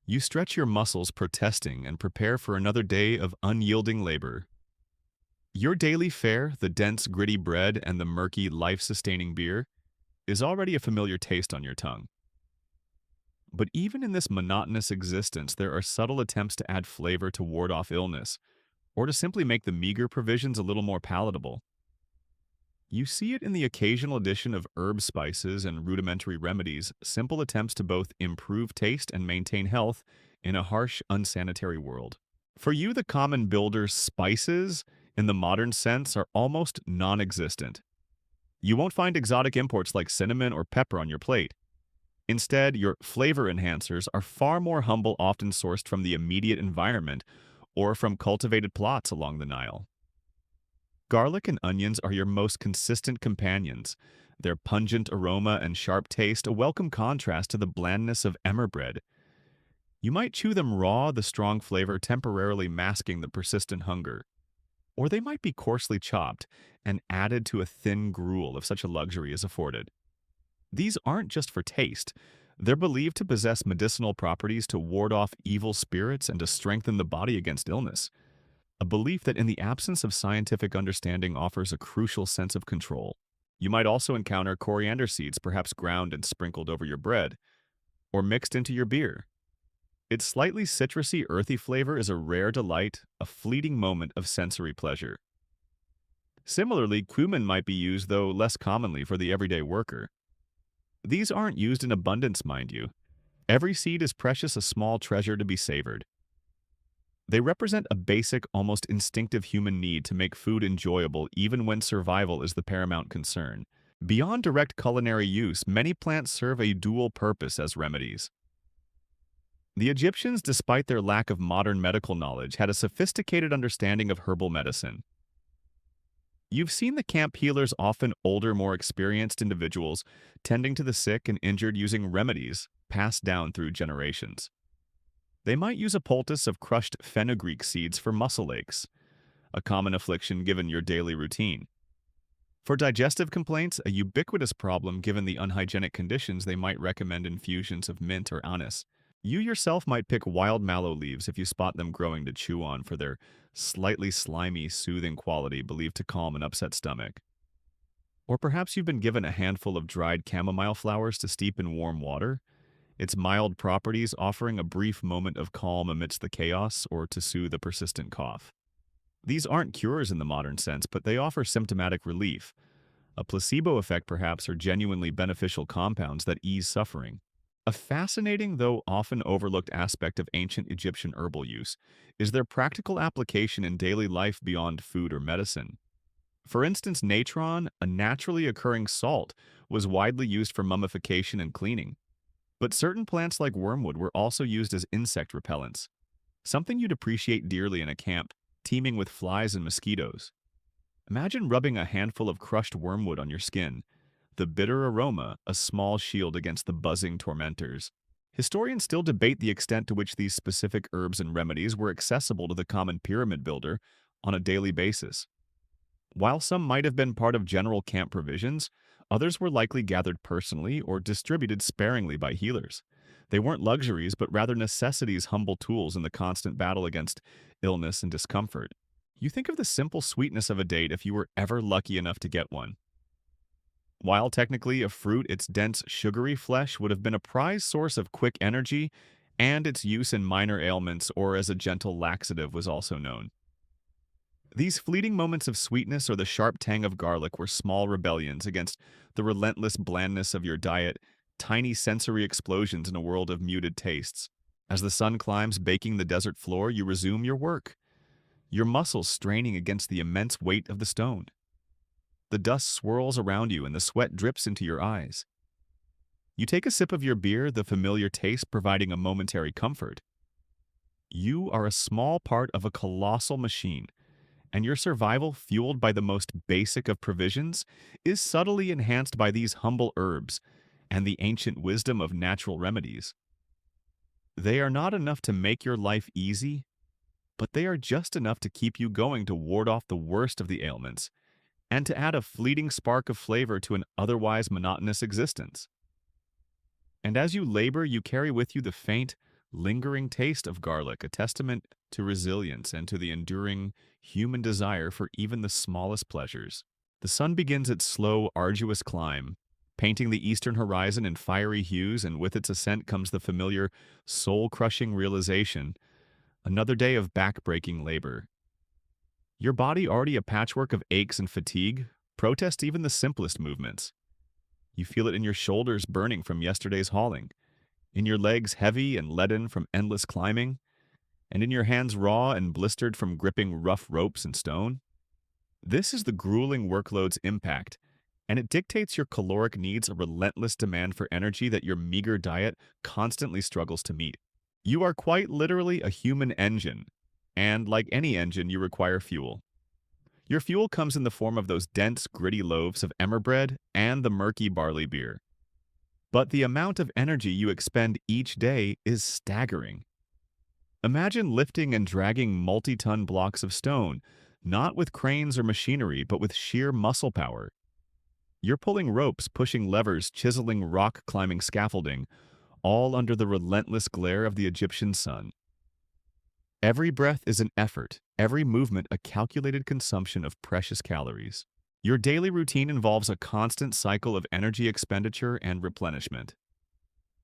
you stretch your muscles, protesting, and prepare for another day of unyielding labor. Your daily fare, the dense, gritty bread and the murky, life-sustaining beer, is already a familiar taste on your tongue. But even in this monotonous existence, there are subtle attempts to add flavor to ward off illness, or to simply make the meager provisions a little more palatable. You see it in the occasional addition of herb spices and rudimentary remedies, simple attempts to both improve taste and maintain health in a harsh, unsanitary world. For you, the common builder's spices, in the modern sense, are almost non-existent. You won't find exotic imports like cinnamon or pepper on your plate. Instead, your flavor enhancers are far more humble, often sourced from the immediate environment or from cultivated plots along the Nile. Garlic and onions are your most consistent companions. Their pungent aroma and sharp taste a welcome contrast to the blandness of emmer bread. You might chew them raw, the strong flavor temporarily masking the persistent hunger. Or they might be coarsely chopped and added to a thin gruel if such a luxury is afforded. These aren't just for taste. They're believed to possess medicinal properties to ward off evil spirits and to strengthen the body against illness. A belief that in the absence of scientific understanding offers a crucial sense of control. You might also encounter coriander seeds, perhaps ground and sprinkled over your bread, or mixed into your beer. Its slightly citrusy, earthy flavor is a rare delight, a fleeting moment of sensory pleasure. Similarly, cumin might be used, though less commonly, for the everyday worker. These aren't used in abundance, mind you. Every seed is precious, a small treasure to be savored. They represent a basic, almost instinctive human need to make food enjoyable even when survival is the paramount concern. Beyond direct culinary use, many plants serve a dual purpose as remedies. The Egyptians, despite their lack of modern medical knowledge, had a sophisticated understanding of herbal medicine. You've seen the camp healers, often older, more experienced individuals, tending to the sick and injured using remedies passed down through generations. They might use a poultice of crushed fenugreek seeds for muscle aches, a common affliction given your daily routine. For digestive complaints, a ubiquitous problem given the unhygienic conditions, they might recommend infusions of mint or anise. You yourself might pick wild mallow leaves if you spot them growing to chew on for their slightly slimy, soothing quality believed to calm an upset stomach. Or perhaps you've been given a handful of dried chamomile flowers to steep in warm water, its mild properties offering a brief moment of calm amidst the chaos or to soothe a persistent cough. These aren't cures in the modern sense, but they offer symptomatic relief, a placebo effect perhaps, or genuinely beneficial compounds that ease suffering. A fascinating, though often overlooked aspect of ancient Egyptian herbal use is their practical application in daily life beyond food or medicine. For instance, natron, a naturally occurring salt, was widely used for mummification and cleaning. But certain plants like wormwood were also used as insect repellents, something you'd appreciate dearly in a camp teeming with flies and mosquitoes. Imagine rubbing a handful of crushed wormwood on your skin, the bitter aroma a small shield against the buzzing tormentors. Historians still debate the extent to which these specific herbs and remedies were accessible to the common pyramid builder on a daily basis. While some might have been part of general camp provisions, others were likely gathered personally or distributed sparingly by healers. They weren't luxuries, but rather necessities, humble tools in the constant battle against illness and discomfort. You think of the simple sweetness of a date if you were ever lucky enough to get one. While technically a fruit, its dense, sugary flesh would have been a prized source of quick energy, and its use in minor ailments or as a gentle laxative was also known. These fleeting moments of sweetness or the sharp tang of garlic were small rebellions against the relentless blandness of your diet, tiny sensory explosions in a world of muted tastes. As the sun climbs, baking the desert floor, you resume your work, your muscles straining against the immense weight of the stone. The dust swirls around you and the sweat drips into your eyes. You take a sip of your beer, the familiar taste providing a momentary comfort. You are a small part of a colossal machine, and your survival, fueled by the most basic of provisions, is subtly enhanced by these humble herbs and the ancient wisdom of natural remedies. They are not enough to make your life easy, but they are just enough to keep you going, to ward off the worst of the ailments and to add a fleeting spark of flavor to an otherwise monotonous existence. And as you labor, you carry with you the faint, lingering taste of garlic, a testament to resilience and to the enduring human desire for even the smallest pleasures. The sun begins its slow, arduous climb, painting the eastern horizon in fiery hues, and with its ascent comes the familiar, soul-crushing realization: another day of back-breaking labor. Your body, already a patchwork of aches and fatigue, protests even the simplest movements. You feel it in your shoulders burning from yesterday's hauling, in your legs heavy and leaden from endless climbing, and in your hands raw and blistered from gripping rough ropes and stone. This is the grueling workload's impact, and it dictates your caloric needs, a relentless demand for energy that your meager diet constantly struggles to meet. You are quite literally a human engine, and like any engine, you require fuel. Your fuel comes in the form of those dense, gritty loaves of emmer bread and the murky barley beer. But the amount of energy you expend each day is staggering. Imagine lifting and dragging multi-ton blocks of stone, not with cranes or machinery, but with sheer muscle power. You're pulling ropes, pushing levers, chiseling rock climbing scaffolding, all under the relentless glare of the Egyptian sun. Every breath is an effort, every movement a calculated consumption of precious calories. Your daily routine involves a constant cycle of energy expenditure and replenishment.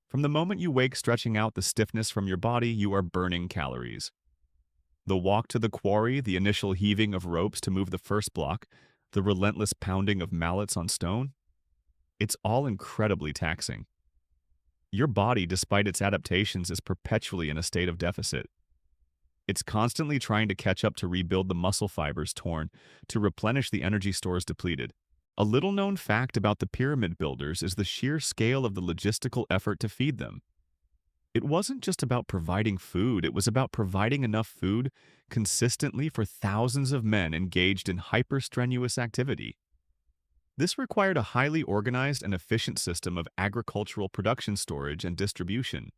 From the moment you wake stretching out the stiffness from your body, you are burning calories. The walk to the quarry, the initial heaving of ropes to move the first block, the relentless pounding of mallets on stone, it's all incredibly taxing. Your body, despite its adaptations, is perpetually in a state of deficit. It's constantly trying to catch up to rebuild the muscle fibers torn, to replenish the energy stores depleted. A little-known fact about the pyramid builders is the sheer scale of the logistical effort to feed them. It wasn't just about providing food, it was about providing enough food consistently for thousands of men engaged in hyper-strenuous activity. This required a highly organized and efficient system of agricultural production, storage, and distribution.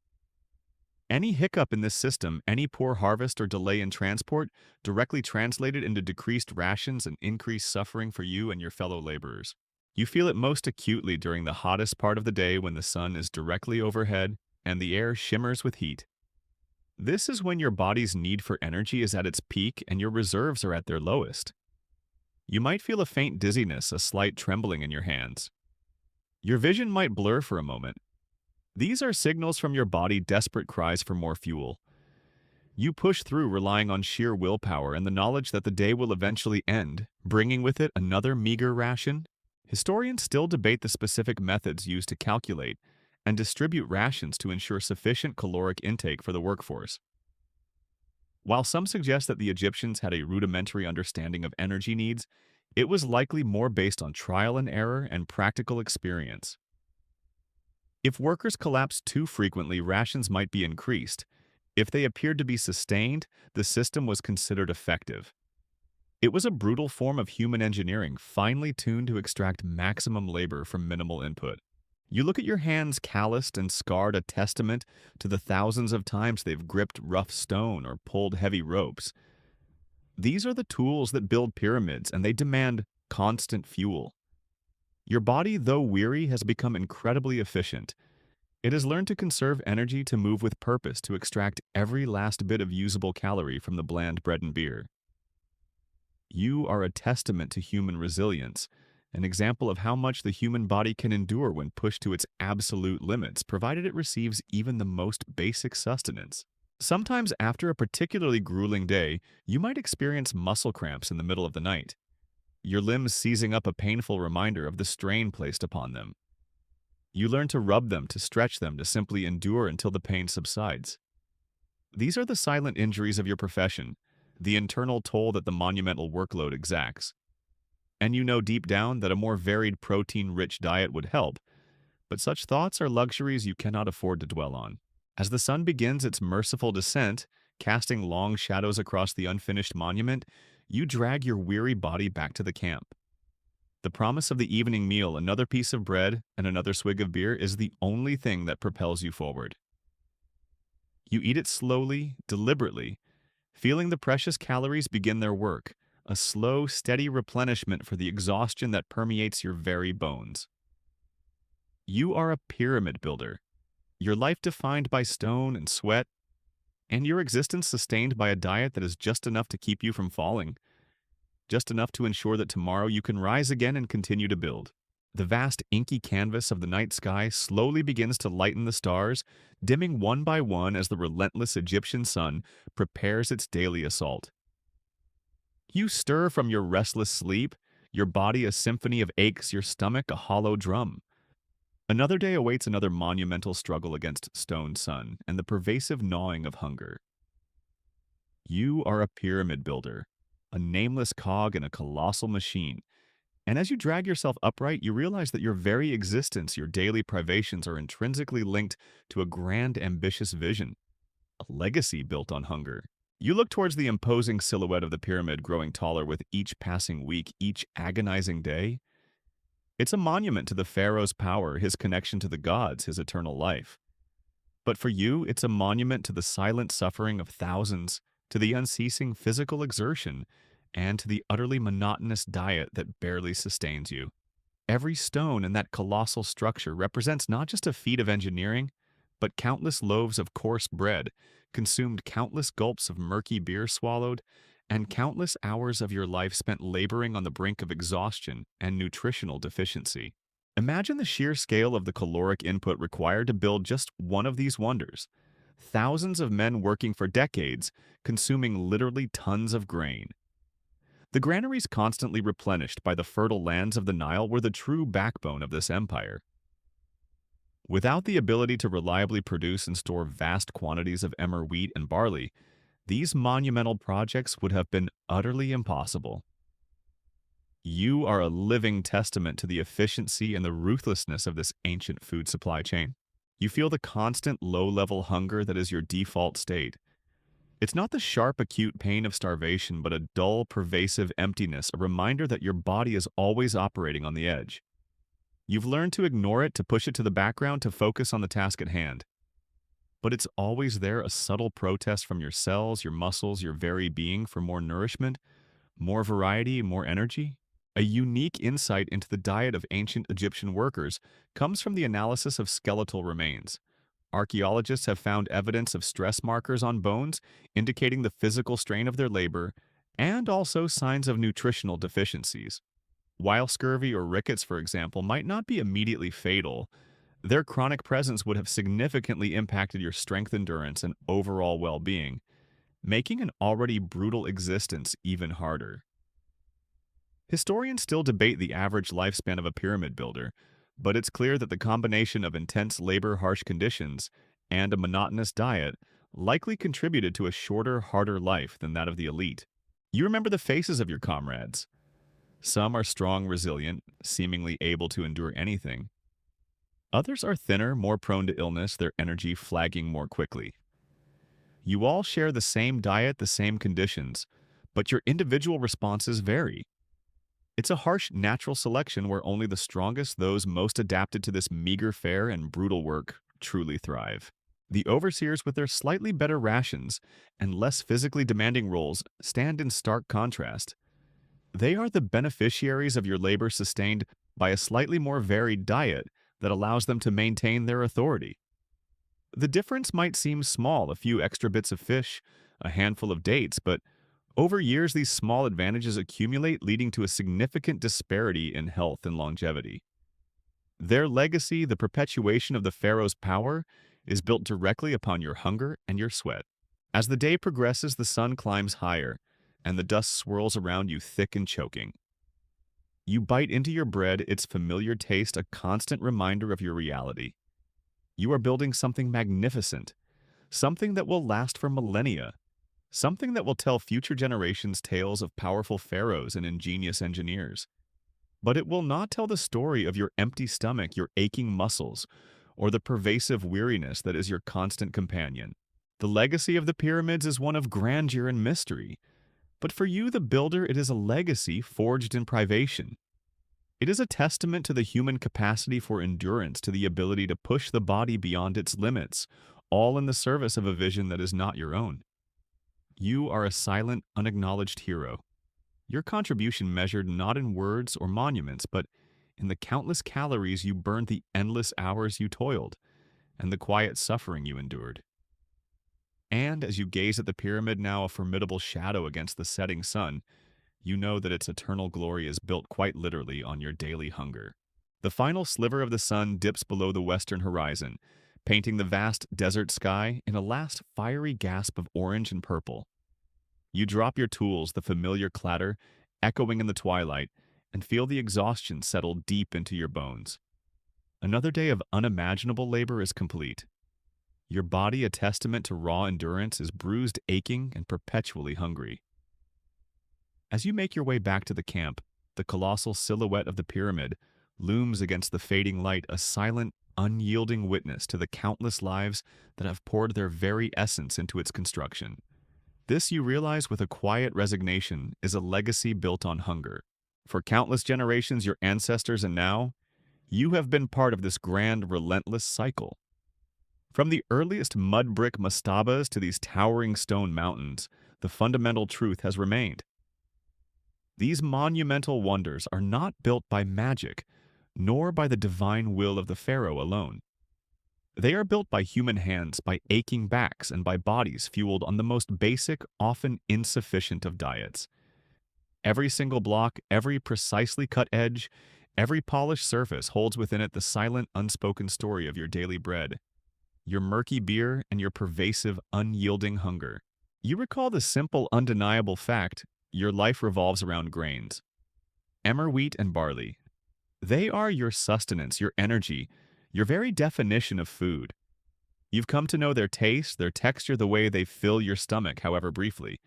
Any hiccup in this system, any poor harvest or delay in transport, directly translated into decreased rations and increased suffering for you and your fellow laborers. You feel it most acutely during the hottest part of the day when the sun is directly overhead and the air shimmers with heat. This is when your body's need for energy is at its peak and your reserves are at their lowest. You might feel a faint dizziness, a slight trembling in your hands. Your vision might blur for a moment. These are signals from your body, desperate cries for more fuel. You push through relying on sheer willpower and the knowledge that the day will eventually end, bringing with it another meager ration. Historians still debate the specific methods used to calculate and distribute rations to ensure sufficient caloric intake for the workforce. While some suggest that the Egyptians had a rudimentary understanding of energy needs, it was likely more based on trial and error and practical experience. If workers collapsed too frequently, rations might be increased. If they appeared to be sustained, the system was considered effective. It was a brutal form of human engineering, finely tuned to extract maximum labor from minimal input. You look at your hands calloused and scarred, a testament to the thousands of times they've gripped rough stone or pulled heavy ropes. These are the tools that build pyramids, and they demand constant fuel. Your body, though weary, has become incredibly efficient. It has learned to conserve energy, to move with purpose, to extract every last bit of usable calorie from the bland bread and beer. You are a testament to human resilience, an example of how much the human body can endure when pushed to its absolute limits, provided it receives even the most basic sustenance. Sometimes after a particularly grueling day, you might experience muscle cramps in the middle of the night, your limbs seizing up, a painful reminder of the strain placed upon them. You learn to rub them, to stretch them, to simply endure until the pain subsides. These are the silent injuries of your profession, the internal toll that the monumental workload exacts. And you know deep down that a more varied, protein-rich diet would help, but such thoughts are luxuries you cannot afford to dwell on. As the sun begins its merciful descent, casting long shadows across the unfinished monument, you drag your weary body back to the camp. The promise of the evening meal, another piece of bread and another swig of beer, is the only thing that propels you forward. You eat it slowly, deliberately, feeling the precious calories begin their work, a slow, steady replenishment for the exhaustion that permeates your very bones. You are a pyramid builder, your life defined by stone and sweat, and your existence sustained by a diet that is just enough to keep you from falling, just enough to ensure that tomorrow you can rise again and continue to build. The vast inky canvas of the night sky slowly begins to lighten the stars, dimming one by one as the relentless Egyptian sun prepares its daily assault. You stir from your restless sleep, your body a symphony of aches, your stomach a hollow drum. Another day awaits another monumental struggle against stone sun and the pervasive gnawing of hunger. You are a pyramid builder, a nameless cog in a colossal machine, And as you drag yourself upright, you realize that your very existence, your daily privations, are intrinsically linked to a grand, ambitious vision, a legacy built on hunger. You look towards the imposing silhouette of the pyramid growing taller with each passing week, each agonizing day. It's a monument to the pharaoh's power, his connection to the gods, his eternal life. But for you, it's a monument to the silent suffering of thousands, to the unceasing physical exertion, and to the utterly monotonous diet that barely sustains you. Every stone in that colossal structure represents not just a feat of engineering, but countless loaves of coarse bread, consumed countless gulps of murky beer swallowed, and countless hours of your life spent laboring on the brink of exhaustion and nutritional deficiency. Imagine the sheer scale of the caloric input required to build just one of these wonders. Thousands of men working for decades, consuming literally tons of grain. The granaries constantly replenished by the fertile lands of the Nile were the true backbone of this empire. Without the ability to reliably produce and store vast quantities of emmer wheat and barley, these monumental projects would have been utterly impossible. You are a living testament to the efficiency and the ruthlessness of this ancient food supply chain. You feel the constant low-level hunger that is your default state. It's not the sharp, acute pain of starvation, but a dull, pervasive emptiness, a reminder that your body is always operating on the edge. You've learned to ignore it, to push it to the background, to focus on the task at hand. But it's always there, a subtle protest from your cells, your muscles, your very being for more nourishment, more variety, more energy. A unique insight into the diet of ancient Egyptian workers comes from the analysis of skeletal remains. Archaeologists have found evidence of stress markers on bones, indicating the physical strain of their labor, and also signs of nutritional deficiencies. While scurvy or rickets, for example, might not be immediately fatal, their chronic presence would have significantly impacted your strength endurance and overall well-being, making an already brutal existence even harder. Historians still debate the average lifespan of a pyramid builder, but it's clear that the combination of intense labor, harsh conditions, and a monotonous diet likely contributed to a shorter, harder life than that of the elite. You remember the faces of your comrades. Some are strong, resilient, seemingly able to endure anything. Others are thinner, more prone to illness, their energy flagging more quickly. You all share the same diet, the same conditions, but your individual responses vary. It's a harsh natural selection where only the strongest, those most adapted to this meager fare and brutal work, truly thrive. The overseers with their slightly better rations and less physically demanding roles stand in stark contrast. They are the beneficiaries of your labor sustained by a slightly more varied diet that allows them to maintain their authority. The difference might seem small, a few extra bits of fish, a handful of dates, but over years these small advantages accumulate, leading to a significant disparity in health and longevity. Their legacy, the perpetuation of the pharaoh's power, is built directly upon your hunger and your sweat. As the day progresses, the sun climbs higher, and the dust swirls around you thick and choking. You bite into your bread, its familiar taste a constant reminder of your reality. You are building something magnificent, something that will last for millennia, something that will tell future generations tales of powerful pharaohs and ingenious engineers. But it will not tell the story of your empty stomach, your aching muscles, or the pervasive weariness that is your constant companion. The legacy of the pyramids is one of grandeur and mystery, but for you, the builder, it is a legacy forged in privation. It is a testament to the human capacity for endurance, to the ability to push the body beyond its limits, all in the service of a vision that is not your own. You are a silent, unacknowledged hero. Your contribution measured not in words or monuments, but in the countless calories you burned, the endless hours you toiled, and the quiet suffering you endured. And as you gaze at the pyramid, now a formidable shadow against the setting sun, you know that its eternal glory is built quite literally on your daily hunger. The final sliver of the sun dips below the western horizon, painting the vast desert sky in a last fiery gasp of orange and purple. You drop your tools, the familiar clatter echoing in the twilight, and feel the exhaustion settle deep into your bones. Another day of unimaginable labor is complete. Your body, a testament to raw endurance, is bruised, aching, and perpetually hungry. As you make your way back to the camp, The colossal silhouette of the pyramid looms against the fading light, a silent, unyielding witness to the countless lives that have poured their very essence into its construction. This, you realize with a quiet resignation, is a legacy built on hunger. For countless generations, your ancestors and now, you have been part of this grand, relentless cycle. From the earliest mud brick mastabas to these towering stone mountains, the fundamental truth has remained. These monumental wonders are not built by magic, nor by the divine will of the pharaoh alone. They are built by human hands, by aching backs, and by bodies fueled on the most basic, often insufficient of diets. Every single block, every precisely cut edge, every polished surface holds within it the silent, unspoken story of your daily bread, your murky beer, and your pervasive, unyielding hunger. You recall the simple, undeniable fact your life revolves around grains. Emmer wheat and barley. They are your sustenance, your energy, your very definition of food. You've come to know their taste, their texture, the way they fill your stomach, however briefly.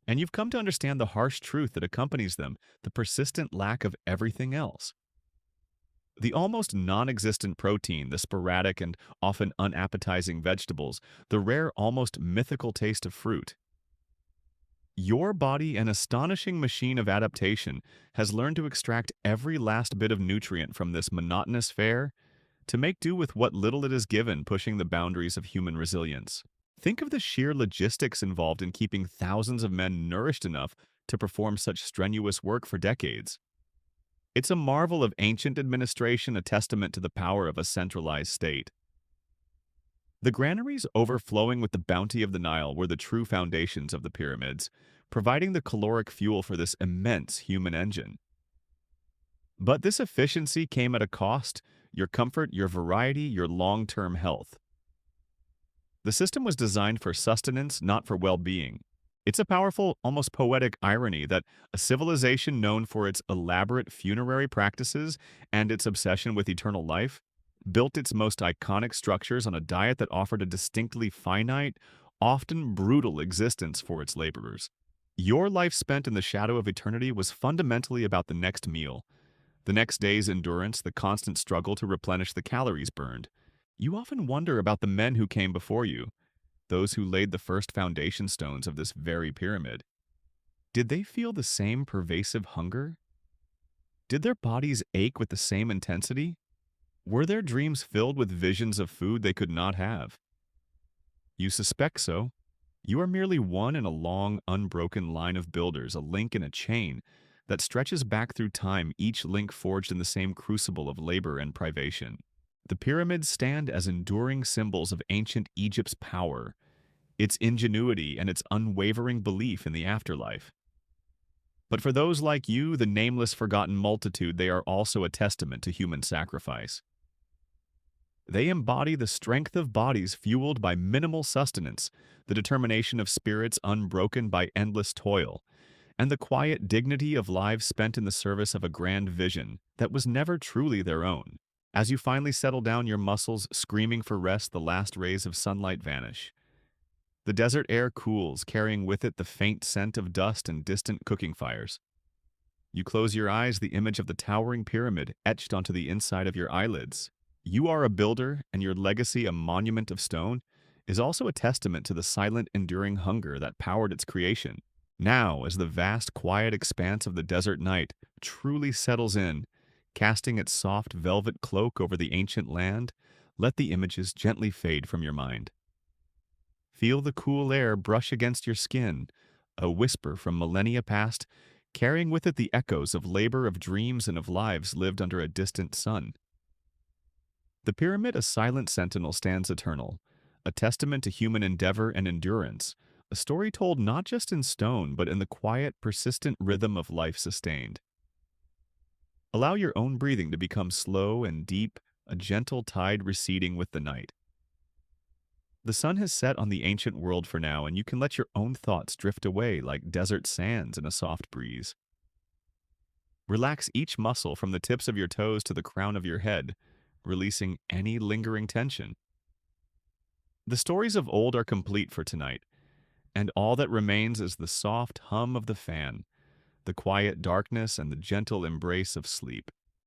And you've come to understand the harsh truth that accompanies them, the persistent lack of everything else. The almost non-existent protein, the sporadic and often unappetizing vegetables, the rare, almost mythical taste of fruit. Your body, an astonishing machine of adaptation, has learned to extract every last bit of nutrient from this monotonous fare to make do with what little it is given, pushing the boundaries of human resilience. Think of the sheer logistics involved in keeping thousands of men nourished enough to perform such strenuous work for decades. It's a marvel of ancient administration, a testament to the power of a centralized state. The granaries overflowing with the bounty of the Nile were the true foundations of the pyramids, providing the caloric fuel for this immense human engine. But this efficiency came at a cost: your comfort, your variety, your long-term health. The system was designed for sustenance, not for well-being. It's a powerful, almost poetic irony that a civilization known for its elaborate funerary practices and its obsession with eternal life built its most iconic structures on a diet that offered a distinctly finite, often brutal existence for its laborers. Your life spent in the shadow of eternity was fundamentally about the next meal, the next day's endurance, the constant struggle to replenish the calories burned. You often wonder about the men who came before you, those who laid the first foundation stones of this very pyramid. Did they feel the same pervasive hunger? Did their bodies ache with the same intensity? Were their dreams filled with visions of food they could not have? You suspect so. You are merely one in a long, unbroken line of builders, a link in a chain that stretches back through time, each link forged in the same crucible of labor and privation. The pyramids stand as enduring symbols of ancient Egypt's power, its ingenuity, and its unwavering belief in the afterlife. But for those like you, the nameless forgotten multitude, they are also a testament to human sacrifice. They embody the strength of bodies fueled by minimal sustenance, the determination of spirits unbroken by endless toil, and the quiet dignity of lives spent in the service of a grand vision that was never truly their own. As you finally settle down, your muscles screaming for rest, the last rays of sunlight vanish. The desert air cools, carrying with it the faint scent of dust and distant cooking fires. You close your eyes, the image of the towering pyramid etched onto the inside of your eyelids. You are a builder, and your legacy, a monument of stone, is also a testament to the silent, enduring hunger that powered its creation. Now, as the vast, quiet expanse of the desert night truly settles in, casting its soft velvet cloak over the ancient land, let the images gently fade from your mind. Feel the cool air brush against your skin, a whisper from millennia past, carrying with it the echoes of labor, of dreams, and of lives lived under a distant sun. The pyramid, a silent sentinel, stands eternal, a testament to human endeavor and endurance, a story told not just in stone, but in the quiet, persistent rhythm of life sustained. Allow your own breathing to become slow and deep, a gentle tide receding with the night. The sun has set on the ancient world for now, and you can let your own thoughts drift away like desert sands in a soft breeze. Relax each muscle from the tips of your toes to the crown of your head, releasing any lingering tension. The stories of old are complete for tonight, and all that remains is the soft hum of the fan, the quiet darkness, and the gentle embrace of sleep.